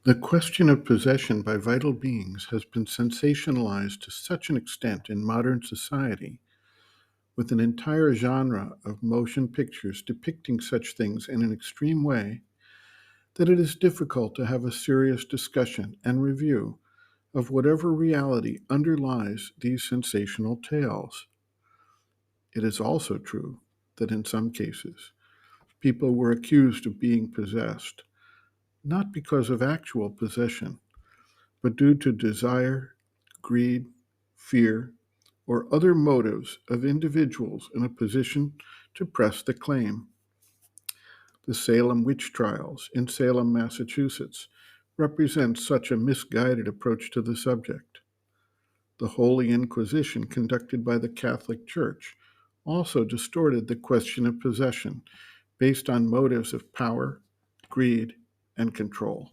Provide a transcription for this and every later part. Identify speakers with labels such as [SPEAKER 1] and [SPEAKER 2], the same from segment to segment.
[SPEAKER 1] The question of possession by vital beings has been sensationalized to such an extent in modern society, with an entire genre of motion pictures depicting such things in an extreme way, that it is difficult to have a serious discussion and review of whatever reality underlies these sensational tales. It is also true that in some cases, people were accused of being possessed, not because of actual possession, but due to desire, greed, fear, or other motives of individuals in a position to press the claim. The Salem witch trials in Salem, Massachusetts, represent such a misguided approach to the subject. The Holy Inquisition conducted by the Catholic Church also distorted the question of possession based on motives of power, greed, and control.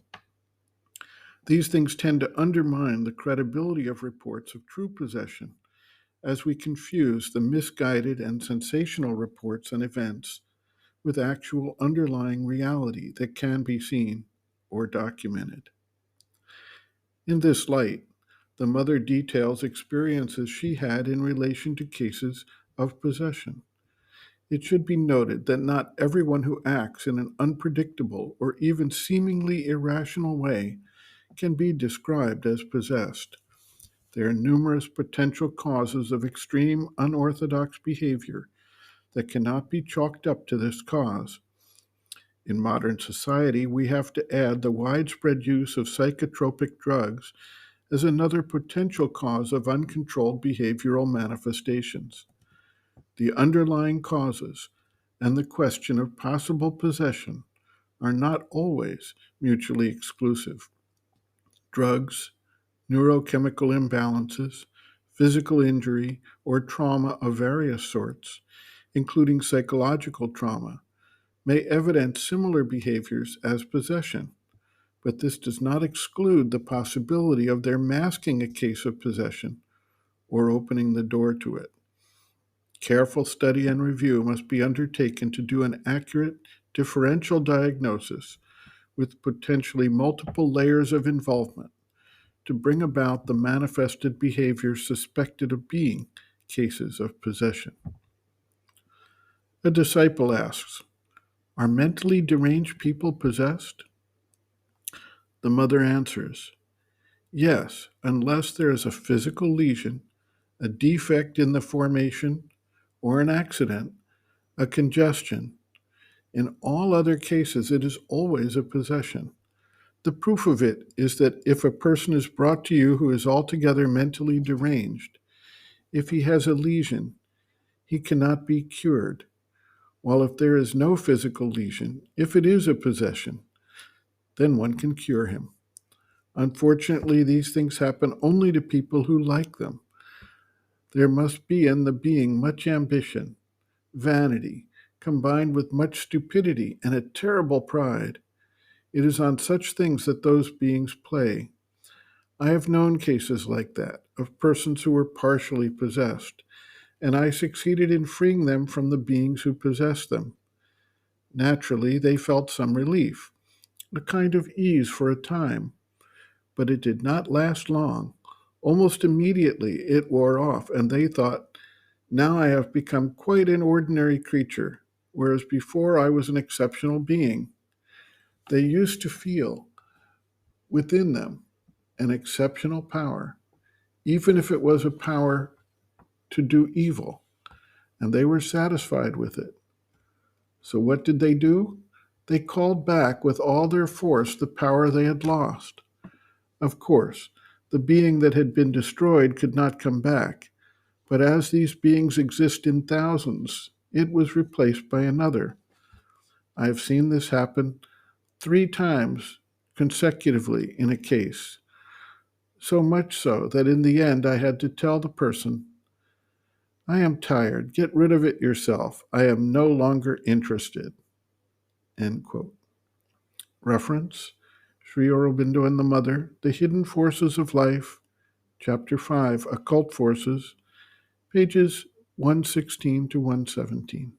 [SPEAKER 1] These things tend to undermine the credibility of reports of true possession as we confuse the misguided and sensational reports and events with actual underlying reality that can be seen or documented. In this light, the mother details experiences she had in relation to cases of possession. It should be noted that not everyone who acts in an unpredictable or even seemingly irrational way can be described as possessed. There are numerous potential causes of extreme unorthodox behavior that cannot be chalked up to this cause. In modern society, we have to add the widespread use of psychotropic drugs as another potential cause of uncontrolled behavioral manifestations. The underlying causes and the question of possible possession are not always mutually exclusive. Drugs, neurochemical imbalances, physical injury, or trauma of various sorts, including psychological trauma, may evidence similar behaviors as possession, but this does not exclude the possibility of their masking a case of possession or opening the door to it. Careful study and review must be undertaken to do an accurate differential diagnosis with potentially multiple layers of involvement to bring about the manifested behavior suspected of being cases of possession. A disciple asks, are mentally deranged people possessed? The mother answers, yes, unless there is a physical lesion, a defect in the formation, or an accident, a congestion. In all other cases, it is always a possession. The proof of it is that if a person is brought to you who is altogether mentally deranged, if he has a lesion, he cannot be cured. While if there is no physical lesion, if it is a possession, then one can cure him. Unfortunately, these things happen only to people who like them. There must be in the being much ambition, vanity, combined with much stupidity and a terrible pride. It is on such things that those beings play. I have known cases like that, of persons who were partially possessed, and I succeeded in freeing them from the beings who possessed them. Naturally, they felt some relief, a kind of ease for a time, but it did not last long. Almost immediately it wore off, and they thought, now I have become quite an ordinary creature, whereas before I was an exceptional being. They used to feel within them an exceptional power, even if it was a power to do evil, and they were satisfied with it. So what did they do? They called back with all their force the power they had lost. Of course, the being that had been destroyed could not come back, but as these beings exist in thousands, it was replaced by another. I have seen this happen 3 times consecutively in a case, so much so that in the end I had to tell the person, I am tired, get rid of it yourself, I am no longer interested. End quote. Reference, Sri Aurobindo and the Mother, The Hidden Forces of Life, Chapter 5, Occult Forces, pages 116 to 117.